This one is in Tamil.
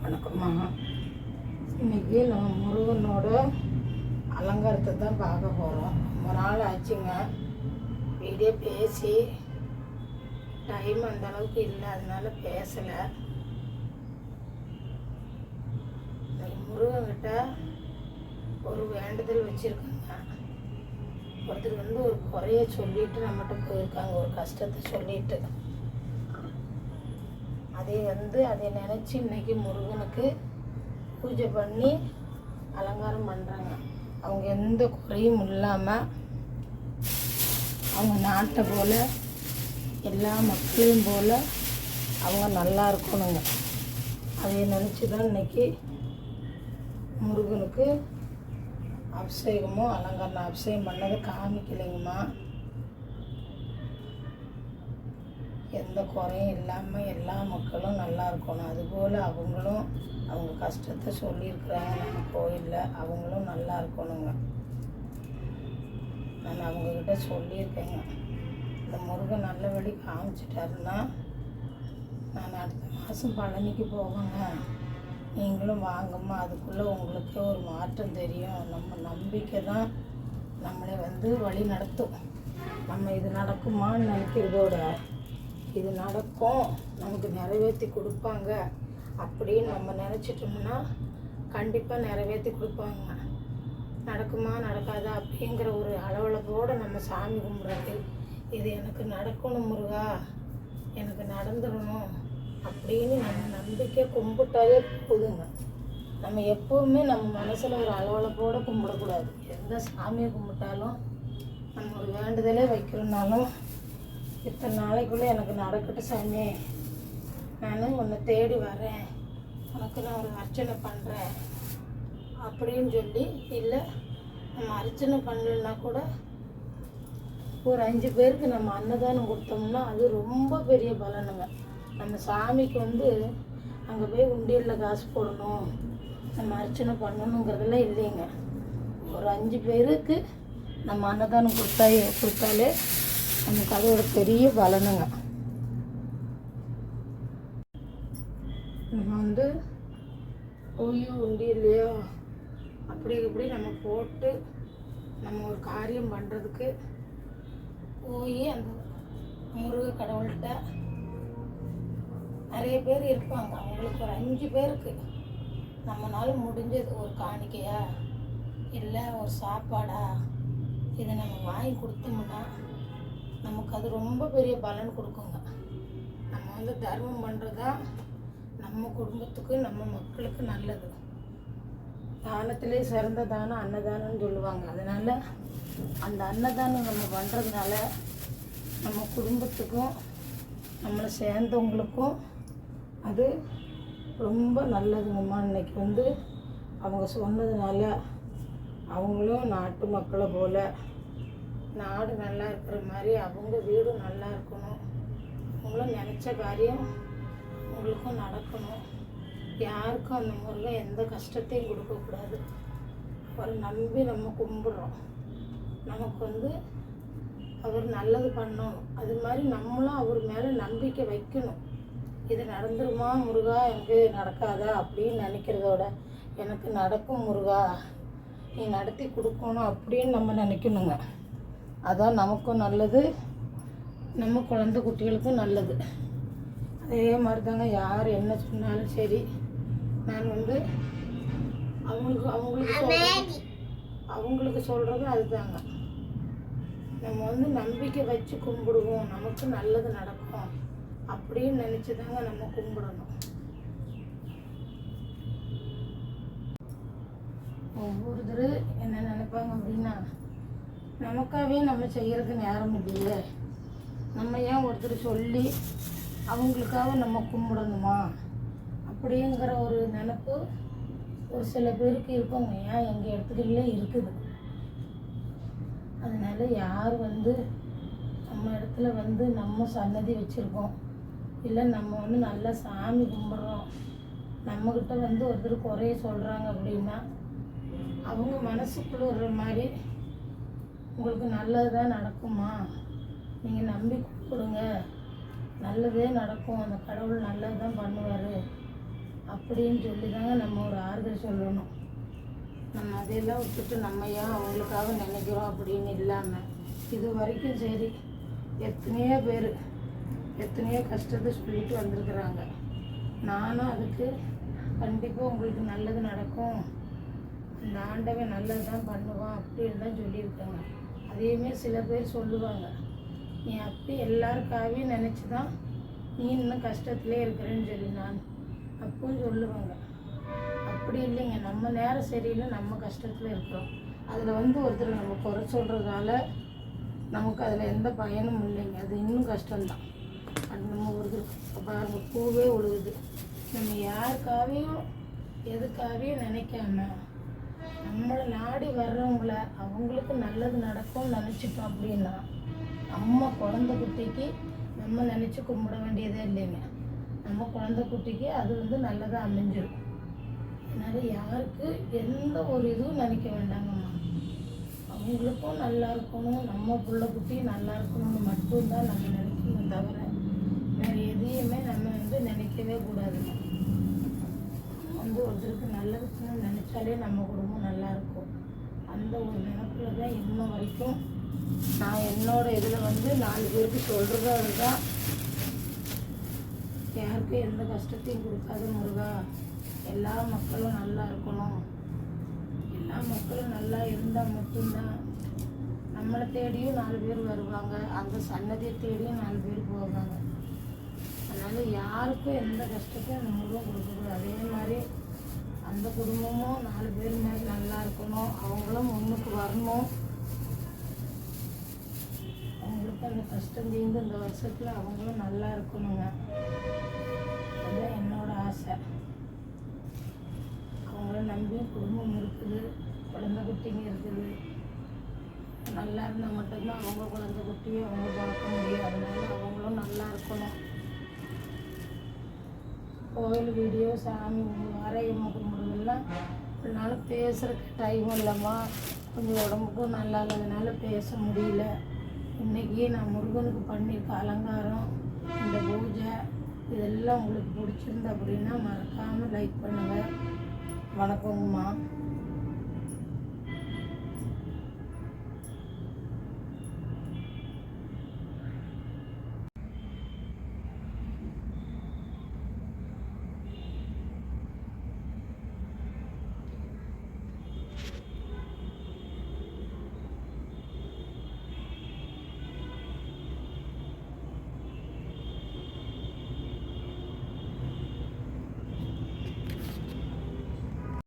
வணக்கம்மா. இன்றைக்கி நம்ம முருகனோட அலங்காரத்தை தான் பார்க்க போகிறோம். ரொம்ப நாள் ஆச்சுங்க வீடியோ பேசி, டைம் அந்த அளவுக்கு இல்லை, அதனால பேசலை. முருகன்கிட்ட ஒரு வேண்டுதல் வச்சுருக்காங்க. ஒருத்தர் ஒரு குறைய சொல்லிட்டு நம்மகிட்ட போயிருக்காங்க, ஒரு கஷ்டத்தை சொல்லிட்டு. அதை நினச்சி இன்றைக்கி முருகனுக்கு பூஜை பண்ணி அலங்காரம் பண்ணுறாங்க. அவங்க எந்த குறையும் இல்லாமல் அவங்க நாட்டை போல் எல்லா மக்களையும் போல் அவங்க நல்லா இருக்கணுங்க. அதை நினச்சி தான் இன்றைக்கி முருகனுக்கு அபிஷேகமும் அபிஷேகம் பண்ணதை காமிக்கலைங்கம்மா. எந்த குறையும் இல்லாமல் எல்லா மக்களும் நல்லா இருக்கணும். அதுபோல் அவங்களும் அவங்க கஷ்டத்தை சொல்லியிருக்கிறாங்க நம்ம கோயிலில், அவங்களும் நல்லா இருக்கணுங்க. நான் அவங்கக்கிட்ட சொல்லியிருக்கேங்க, இந்த முருகன் நல்லபடி காமிச்சிட்டாருன்னா நான் அடுத்த மாதம் பழனிக்கு போவேங்க, நீங்களும் வாங்கம்மா. அதுக்குள்ளே உங்களுக்கு ஒரு மாற்றம் தெரியும். நம்ம நம்பிக்கை தான் நம்மளை வழி நடத்தும். நம்ம இது நடக்குமான்னு நினைக்கிறதோட இது நடக்கும், நமக்கு நிறைவேற்றி கொடுப்பாங்க அப்படின்னு நம்ம நினச்சிட்டோம்னா கண்டிப்பாக நிறைவேற்றி கொடுப்பாங்க. நடக்குமா நடக்காதா அப்படிங்கிற ஒரு அளவளவோடு நம்ம சாமி கும்பிட்றது, இது எனக்கு நடக்கணும் முருகா, எனக்கு நடந்துடணும் அப்படின்னு நம்ம நம்பிக்கை கும்பிட்டாலே போதுங்க. நம்ம எப்போவுமே நம்ம மனசில் ஒரு அளவளப்போடு கும்பிடக்கூடாது. எந்த சாமியை கும்பிட்டாலும் நம்ம ஒரு வேண்டுதலே வைக்கிறோம்னாலும், இத்தனை நாளைக்குள்ளே எனக்கு நடக்கட்டும் சாமி, நான் உன்னை தேடி வரேன், உனக்கு நான் ஒரு அர்ச்சனை பண்ணுறேன் அப்படின்னு சொல்லி, இல்லை நம்ம அர்ச்சனை பண்ணலன்னா கூட ஒரு 5 பேருக்கு நம்ம அன்னதானம் கொடுத்தோம்னா அது ரொம்ப பெரிய பலனுங்க. நம்ம சாமிக்கு அங்கே போய் உண்டியலில் காசு போடணும், நம்ம அர்ச்சனை பண்ணணுங்கிறதெல்லாம் இல்லைங்க. ஒரு 5 பேருக்கு நம்ம அன்னதானம் கொடுத்தாலே நமக்கு அதோட பெரிய பலனுங்க. நம்ம போய் உண்டியல்லையோ அப்படி இப்படி நம்ம போட்டு நம்ம ஒரு காரியம் பண்ணுறதுக்கு போய் அந்த முருக கடவுள்கிட்ட நிறைய பேர் இருப்பாங்க. அவங்களுக்கு ஒரு 5 பேருக்கு நம்மளால முடிஞ்சது ஒரு காணிக்கையா இல்லை ஒரு சாப்பாடா இதை நம்ம வாங்கி கொடுத்தோம்னா நமக்கு அது ரொம்ப பெரிய பலன் கொடுக்குங்க. நம்ம தர்மம் பண்ணுறது தான் நம்ம குடும்பத்துக்கு நம்ம மக்களுக்கு நல்லது. தானத்திலே சிறந்த தானம் அன்னதானம்னு சொல்லுவாங்க. அதனால் அந்த அன்னதானம் நம்ம பண்ணுறதுனால நம்ம குடும்பத்துக்கும் நம்மளை சேர்ந்தவங்களுக்கும் அது ரொம்ப நல்லதுங்கம்மா. இன்றைக்கி அவங்க சொன்னதுனால அவங்களும் நாட்டு மக்களை போல் நாடு நல்லா இருக்கிற மாதிரி அவங்க வீடும் நல்லா இருக்கணும், அவங்களும் நினச்ச காரியம் அவங்களுக்கும் நடக்கணும். யாருக்கும் அந்த முருகன் எந்த கஷ்டத்தையும் கொடுக்கக்கூடாது. அவரை நம்பி நம்ம கும்பிட்றோம், நமக்கு அவர் நல்லது பண்ணணும். அது மாதிரி நம்மளும் அவர் மேலே நம்பிக்கை வைக்கணும். இது நடந்துருமா முருகா, எனக்கு நடக்காதா அப்படின்னு நினைக்கிறதோட எனக்கு நடக்கும் முருகா, நீ நடத்தி கொடுக்கணும் அப்படின்னு நம்ம நினைக்கணுங்க. அதான் நமக்கும் நல்லது, நம்ம குழந்தை குட்டிகளுக்கும் நல்லது. அதே மாதிரி தாங்க யார் என்ன சொன்னாலும் சரி, நான் அவங்களுக்கு சொல்கிறது அதுதாங்க. நம்ம நம்பிக்கை வச்சு கும்பிடுவோம், நமக்கு நல்லது நடக்கும் அப்படின்னு நினச்சி தாங்க நம்ம கும்பிடணும். ஒவ்வொருத்தர் என்ன நினைப்பாங்க அப்படின்னா, நமக்காகவே நம்ம செய்கிறதுக்கு நேரம் இல்லையே, நம்ம ஏன் ஒருத்தர் சொல்லி அவங்களுக்காக நம்ம கும்பிடணுமா அப்படிங்கிற ஒரு நினைப்பு ஒரு சில பேருக்கு இருக்குங்க. ஏன் எங்கள் இடத்துக்குள்ளே இருக்குது. அதனால் யார் நம்ம இடத்துல நம்ம சன்னதி வச்சுருக்கோம், இல்லை நம்ம நல்லா சாமி கும்பிட்றோம், நம்மக்கிட்ட ஒருத்தர் குறைய சொல்கிறாங்க அப்படின்னா அவங்க மனசுக்குள்ள வர்ற மாதிரி, உங்களுக்கு நல்லது தான் நடக்குமா, நீங்கள் நம்பி கொடுங்க, நல்லதே நடக்கும், அந்த கடவுள் நல்லது தான் பண்ணுவார் அப்படின்னு சொல்லி தாங்க நம்ம ஒரு ஆறுதல் சொல்லணும். நம்ம அதையெல்லாம் விட்டுட்டு நம்ம ஏன் அவங்களுக்காக நினைக்கிறோம் அப்படின்னு இல்லாமல் இது வரைக்கும் சரி எத்தனையோ பேர் எத்தனையோ கஷ்டத்தை சொல்லிட்டு வந்திருக்கிறாங்க. நானும் அதுக்கு கண்டிப்பாக உங்களுக்கு நல்லது நடக்கும், அந்த ஆண்டவன் நல்லது தான் பண்ணுவான் அப்படின்னு தான் சொல்லியிருக்காங்க. அதேமாரி சில பேர் சொல்லுவாங்க, நீ அப்படி எல்லாருக்காகவே நினச்சி தான் நீ இன்னும் கஷ்டத்துலேயே இருக்கிறேன்னு சொல்லி நான் அப்பவும் சொல்லுவாங்க. அப்படி இல்லைங்க, நம்ம நேரம் சரியில்லை, நம்ம கஷ்டத்தில் இருக்கிறோம். அதில் ஒருத்தர் நம்ம குறை சொல்கிறதால நமக்கு அதில் எந்த பயனும் இல்லைங்க. அது இன்னும் கஷ்டம்தான். அது நம்ம ஒருத்தர் பாருங்க பூவே உழுகுது. நம்ம யாருக்காகவும் எதுக்காகவும் நினைக்காம நம்மளை நாடி வர்றவங்கள அவங்களுக்கு நல்லது நடக்கும்னு நினச்சிட்டோம் அப்படின்னா நம்ம குழந்தை குட்டிக்கு நம்ம நினச்சி கும்பிட வேண்டியதே இல்லைங்க. நம்ம குழந்தை குட்டிக்கு அது நல்லதாக அமைஞ்சிடும். அதனால் யாருக்கு எந்த ஒரு இதுவும் நினைக்க வேண்டாங்கம்மா. அவங்களுக்கும் நல்லா இருக்கணும், நம்ம பிள்ளை குட்டி நல்லா இருக்கணும்னு மட்டும்தான் நம்ம நினைக்கணும், தவிர வேறு எதையுமே நம்ம நினைக்கவே கூடாதுங்க. ஒருத்தருக்கு நல்லதுன்னு நினச்சாலே நம்ம குடும்பம் நல்லாயிருக்கும். அந்த ஒரு நினைப்புல தான் இன்னும் வரைக்கும் நான் என்னோட இதில் 4 பேருக்கு சொல்கிறது அதுதான். யாருக்கும் எந்த கஷ்டத்தையும் கொடுக்காத முருகா, எல்லா மக்களும் நல்லா இருக்கணும், எல்லா மக்களும் நல்லா இருந்தால் மட்டும்தான் நம்மளை தேடியும் 4 பேர் வருவாங்க, அந்த சன்னதியை தேடியும் 4 பேர் போவாங்க. அதனால் யாருக்கும் எந்த கஷ்டத்தையும் முருகன் கொடுக்கக்கூடாது. அதே மாதிரி அந்த குடும்பமும் 4 பேர் மாதிரி நல்லா இருக்கணும், அவங்களும் முன்னுக்கு வரணும், அவங்களுக்கு அந்த கஷ்டம் தீர்ந்து இந்த வருஷத்தில் அவங்களும் நல்லா இருக்கணுங்க. அதுதான் என்னோட ஆசை. அவங்கள நம்பி குடும்பம் இருக்குது, குழந்தை குட்டிங்க இருக்குது. நல்லா இருந்தால் மட்டும்தான் அவங்க குழந்தை குட்டியை அவங்க பார்க்க முடியும். அதனால அவங்களும் நல்லா இருக்கணும். கோயில் வீடியோ சாமி வாரையம்மா கும்பிடுறதெல்லாம் அதனால பேசுகிறதுக்கு டைம் இல்லைம்மா, கொஞ்சம் உடம்புக்கும் நல்லா இல்லாதனால பேச முடியல. இன்றைக்கி நான் முருகனுக்கு பண்ணியிருக்க அலங்காரம், இந்த பூஜை இதெல்லாம் உங்களுக்கு பிடிச்சிருந்தா அப்படின்னா மறக்காமல் லைக் பண்ணுங்கள். வணக்கங்கம்மா.